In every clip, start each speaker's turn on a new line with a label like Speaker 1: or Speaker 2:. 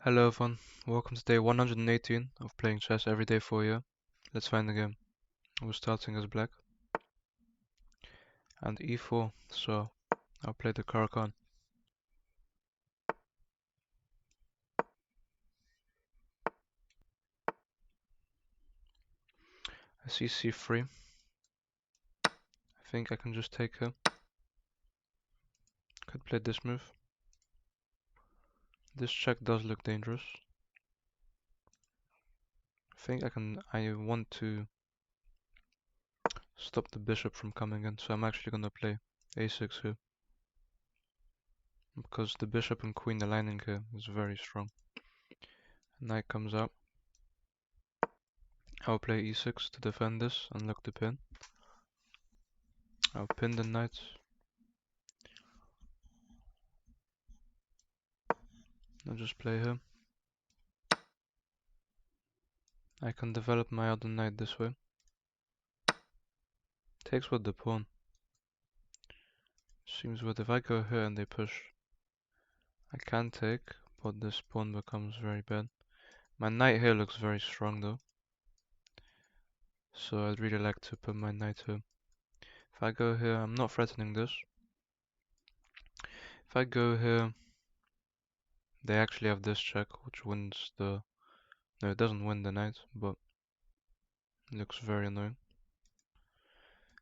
Speaker 1: Hello everyone, welcome to day 118 of playing chess every day for a year. Let's find the game. We're starting as black. And e4, so I'll play the Caro-Kann. I see c3. I think I can just take her. Could play this move. This check does look dangerous. I want to stop the bishop from coming in, so I'm actually gonna play a6 here. Because the bishop and queen aligning here is very strong. Knight comes out. I'll play e6 to defend this and look to pin. I'll pin the knight. I'll just play here. I can develop my other knight this way. Takes with the pawn. Seems weird. If I go here and they push, I can take, but this pawn becomes very bad. My knight here looks very strong though. So I'd really like to put my knight here. If I go here, I'm not threatening this. If I go here, they actually have this check, which wins the... No, it doesn't win the knight, but it looks very annoying.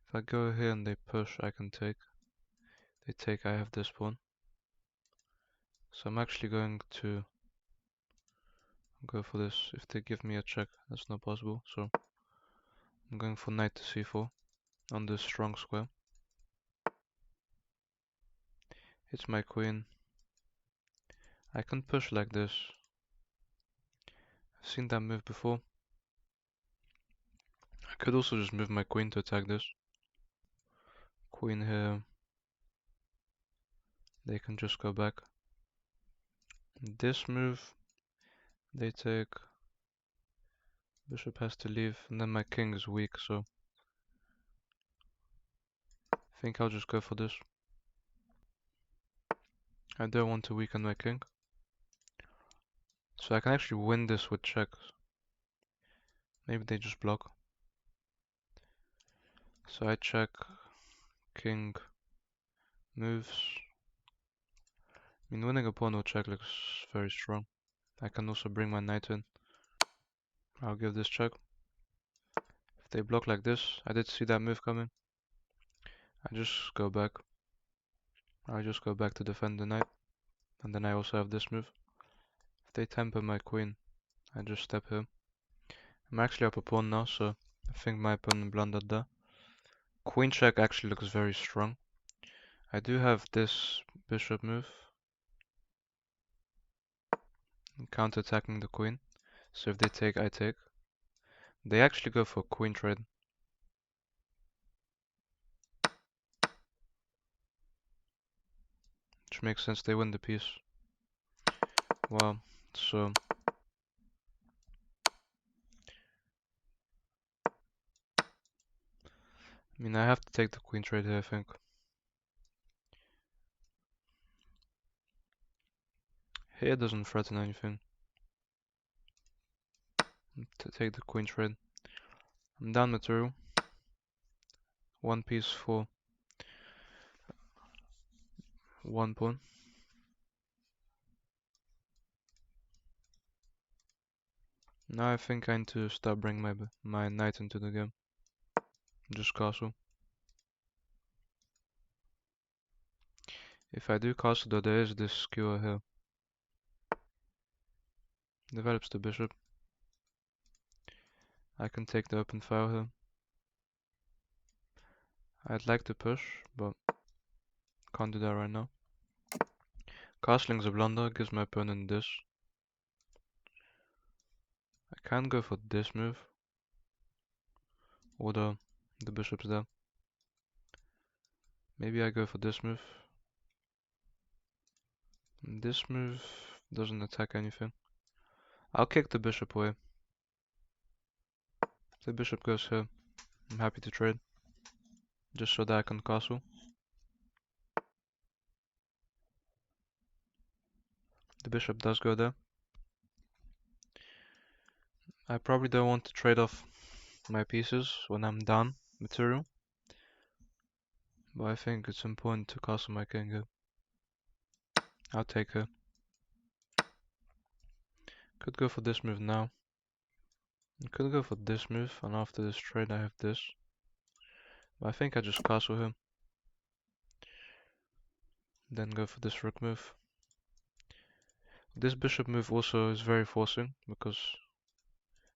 Speaker 1: If I go here and they push, I can take. They take, I have this pawn. So I'm actually going to go for this. If they give me a check, that's not possible, so I'm going for knight to c4 on this strong square. It's my queen. I can push like this. I've seen that move before. I could also just move my queen to attack this. Queen here. They can just go back. This move, they take. Bishop has to leave, and then my king is weak, so I think I'll just go for this. I don't want to weaken my king. So I can actually win this with checks. Maybe they just block. So I check, king moves. I mean, winning a pawn with check looks very strong. I can also bring my knight in. I'll give this check. If they block like this, I did see that move coming. I just go back. I just go back to defend the knight. And then I also have this move. If they temper my queen, I just step here. I'm actually up a pawn now, so I think my opponent blundered there. Queen check actually looks very strong. I do have this bishop move. Counter-attacking the queen. So if they take, I take. They actually go for queen trade. Which makes sense, they win the piece. Wow, so... I mean, I have to take the queen trade here, I think. Here doesn't threaten anything. To take the queen trade. I'm down material. One piece for one pawn. Now I think I need to start bringing my knight into the game. Just castle. If I do castle though, there is this skewer here. Develops the bishop. I can take the open file here. I'd like to push, but can't do that right now. Castling's a blunder, gives my opponent this. I can go for this move. Or the bishop's there. Maybe I go for this move. This move doesn't attack anything. I'll kick the bishop away. If the bishop goes here, I'm happy to trade. Just so that I can castle. The bishop does go there. I probably don't want to trade off my pieces when I'm down material, but I think it's important to castle my king here. I'll take her. Could go for this move now. Could go for this move, and after this trade I have this. But I think I just castle him. Then go for this rook move. This bishop move also is very forcing because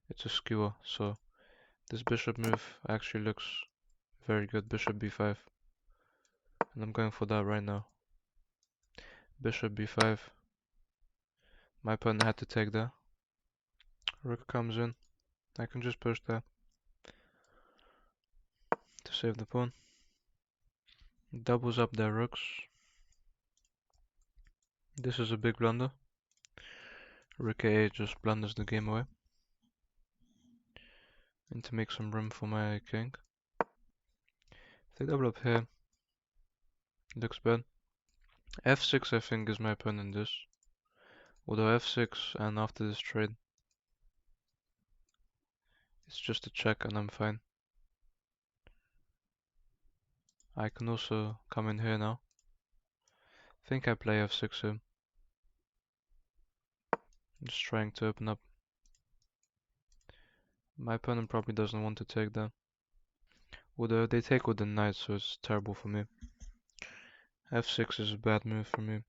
Speaker 1: it's a skewer, so this bishop move actually looks very good. Bishop b5. And I'm going for that right now. Bishop b5. My opponent had to take that. Rook comes in. I can just push that to save the pawn. Doubles up their rooks. This is a big blunder. Rook a8 just blunders the game away. And to make some room for my king. If they double up here, looks bad. f6 I think is my opponent this. Although f6 and after this trade, it's just a check and I'm fine. I can also come in here now. I think I play f6 here. Just trying to open up. My opponent probably doesn't want to take that. Although they take with the knight, so it's terrible for me. f6 is a bad move for me.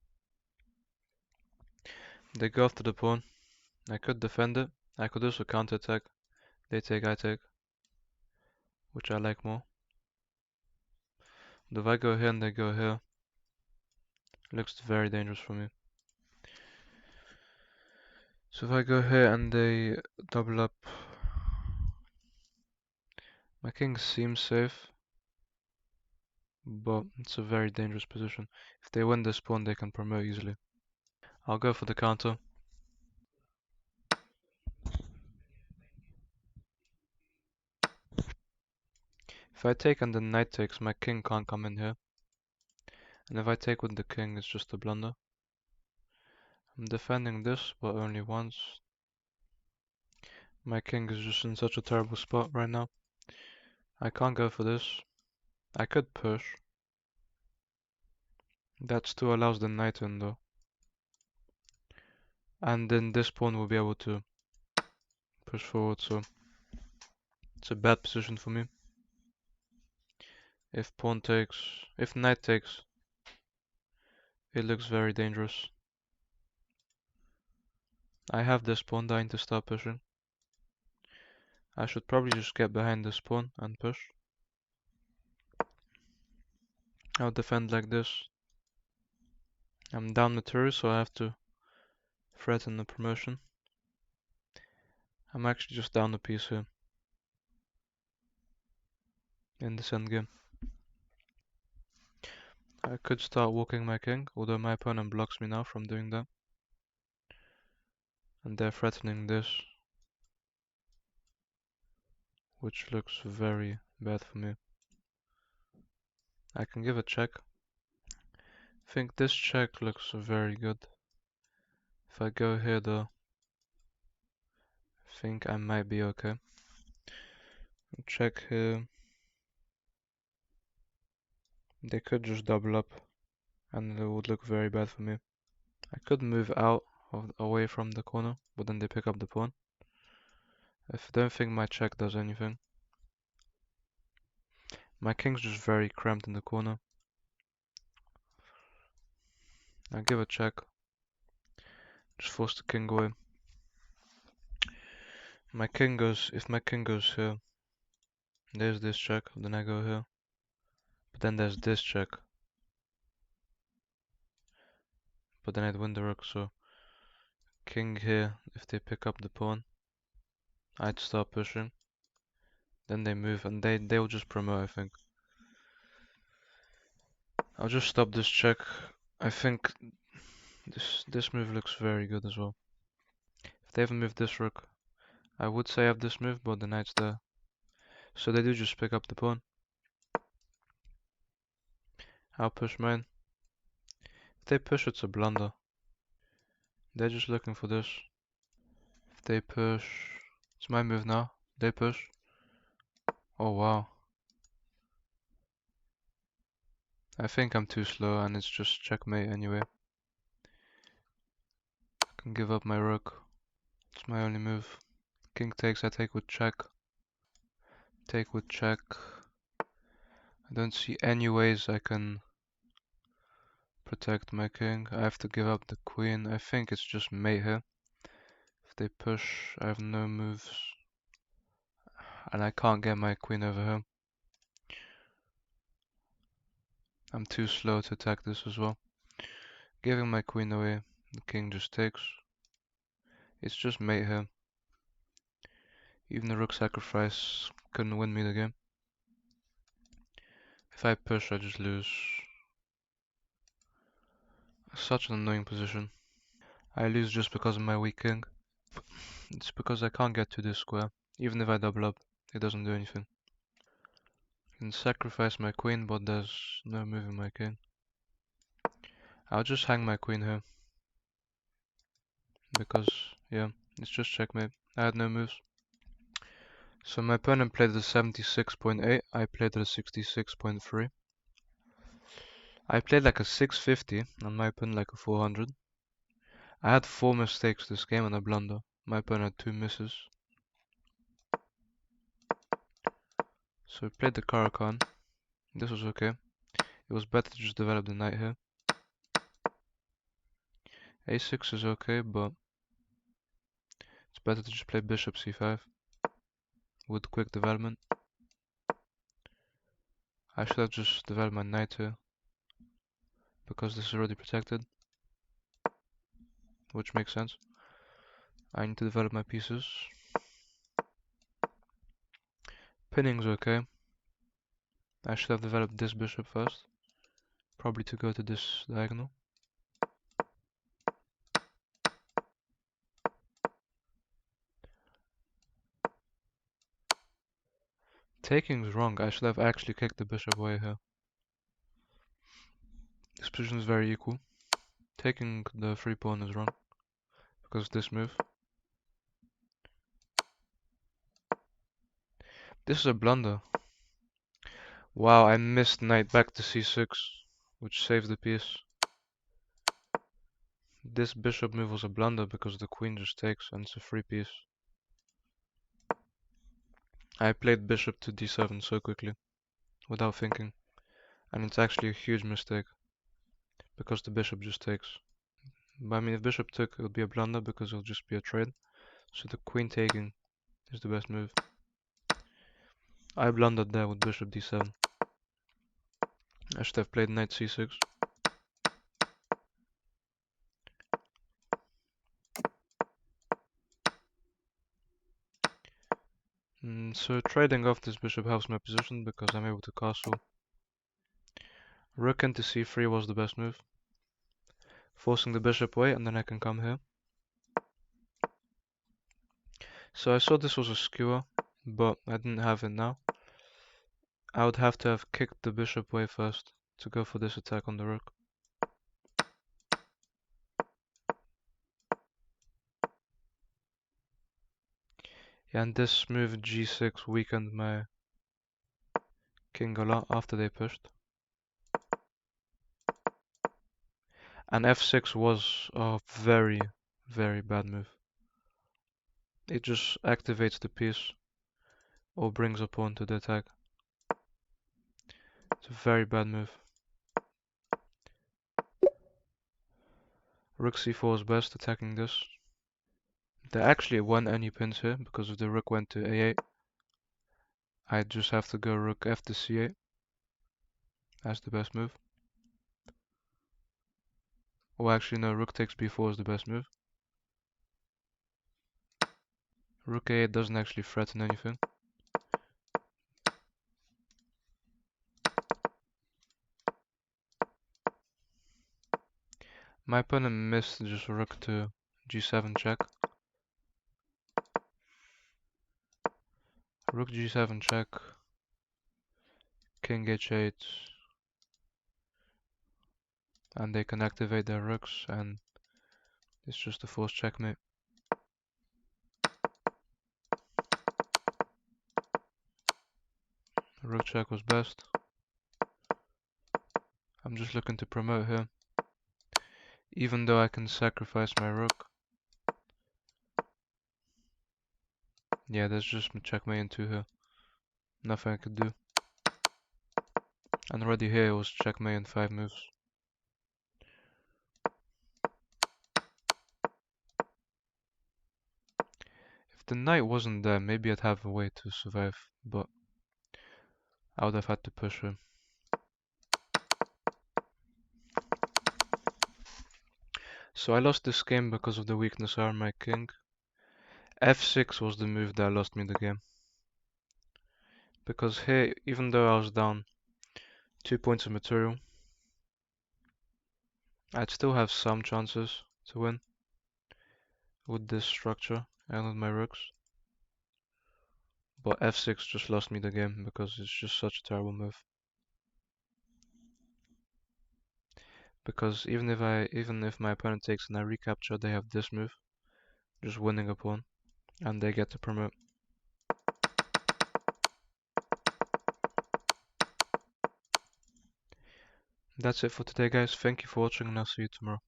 Speaker 1: They go after the pawn. I could defend it. I could also counterattack. They take, I take. Which I like more. But if I go here and they go here, it looks very dangerous for me. So if I go here and they double up, my king seems safe, but it's a very dangerous position. If they win this pawn, they can promote easily. I'll go for the counter. If I take and the knight takes, my king can't come in here. And if I take with the king, it's just a blunder. I'm defending this, but only once. My king is just in such a terrible spot right now. I can't go for this. I could push. That still allows the knight in though. And then this pawn will be able to push forward, so it's a bad position for me. If pawn takes, if knight takes, it looks very dangerous. I have this pawn dying to start pushing. I should probably just get behind this pawn and push. I'll defend like this. I'm down material, so I have to threaten the promotion. I'm actually just down a piece here in this endgame. I could start walking my king, although my opponent blocks me now from doing that. And they're threatening this, which looks very bad for me. I can give a check. I think this check looks very good. If I go here though, I think I might be okay. Check here. They could just double up and it would look very bad for me. I could move out away from the corner, but then they pick up the pawn. I don't think my check does anything. My king's just very cramped in the corner. I give a check. Just force the king away. My king goes, if my king goes here, there's this check, then I go here. But then there's this check. But then I'd win the rook, so king here, if they pick up the pawn, I'd start pushing. Then they move and they'll just promote, I think. I'll just stop this check. I think this move looks very good as well. If they haven't moved this rook, I would say I have this move, but the knight's there. So they do just pick up the pawn. I'll push mine. If they push, it's a blunder. They're just looking for this. If they push, It's my move now. They push. Oh wow. I think I'm too slow and it's just checkmate anyway. I can give up my rook. It's my only move. King takes, I take with check. Take with check. I don't see any ways I can protect my king. I have to give up the queen. I think it's just mate here. If they push, I have no moves. And I can't get my queen over here. I'm too slow to attack this as well. Giving my queen away, the king just takes. It's just mate here. Even the rook sacrifice couldn't win me the game. If I push, I just lose. Such an annoying position. I lose just because of my weak king. It's because I can't get to this square. Even if I double up, it doesn't do anything. I can sacrifice my queen, but there's no moving my king. I'll just hang my queen here. Because, yeah, it's just checkmate. I had no moves. So my opponent played at a 76.8, I played at a 66.3. I played like a 650, and my opponent like a 400. I had 4 mistakes this game and a blunder. My opponent had 2 misses. So we played the Caro-Kann. This was okay. It was better to just develop the knight here. A6 is okay, but it's better to just play bishop c5 with quick development. I should have just developed my knight here because this is already protected, which makes sense. I need to develop my pieces. Pinning's okay. I should have developed this bishop first, probably to go to this diagonal. Taking's wrong. I should have actually kicked the bishop away here. This position is very equal. Taking the free pawn is wrong because of this move. This is a blunder. Wow, I missed knight back to c6, which saved the piece. This bishop move was a blunder because the queen just takes and it's a free piece. I played bishop to d7 so quickly, without thinking, and it's actually a huge mistake because the bishop just takes. But I mean, if bishop took, it would be a blunder because it will just be a trade. So the queen taking is the best move. I blundered there with bishop d7. I should have played knight c6. So trading off this bishop helps my position because I'm able to castle. Rook into c3 was the best move. Forcing the bishop away and then I can come here. So I saw this was a skewer, but I didn't have it now. I would have to have kicked the bishop away first to go for this attack on the rook. Yeah, and this move g6 weakened my king a lot after they pushed. And f6 was a very, very bad move. It just activates the piece or brings a pawn to the attack. It's a very bad move. Rook c4 is best attacking this. There actually won any pins here because if the rook went to a8, I just have to go rook f to c8. That's the best move. Or actually no, rook takes b4 is the best move. Rook a8 doesn't actually threaten anything. My opponent missed just rook to g7 check. Rook g7 check. King h8. And they can activate their rooks and it's just a forced checkmate. Rook check was best. I'm just looking to promote here. Even though I can sacrifice my rook. Yeah, there's just checkmate in 2 here. Nothing I could do. And already here it was checkmate in 5 moves. If the knight wasn't there, maybe I'd have a way to survive, but I would have had to push him. So I lost this game because of the weakness on my king. F6 was the move that lost me the game. Because here, even though I was down 2 points of material, I'd still have some chances to win with this structure and with my rooks. But F6 just lost me the game because it's just such a terrible move. Because even if my opponent takes and I recapture, they have this move, just winning a pawn, and they get to promote. That's it for today, guys. Thank you for watching, and I'll see you tomorrow.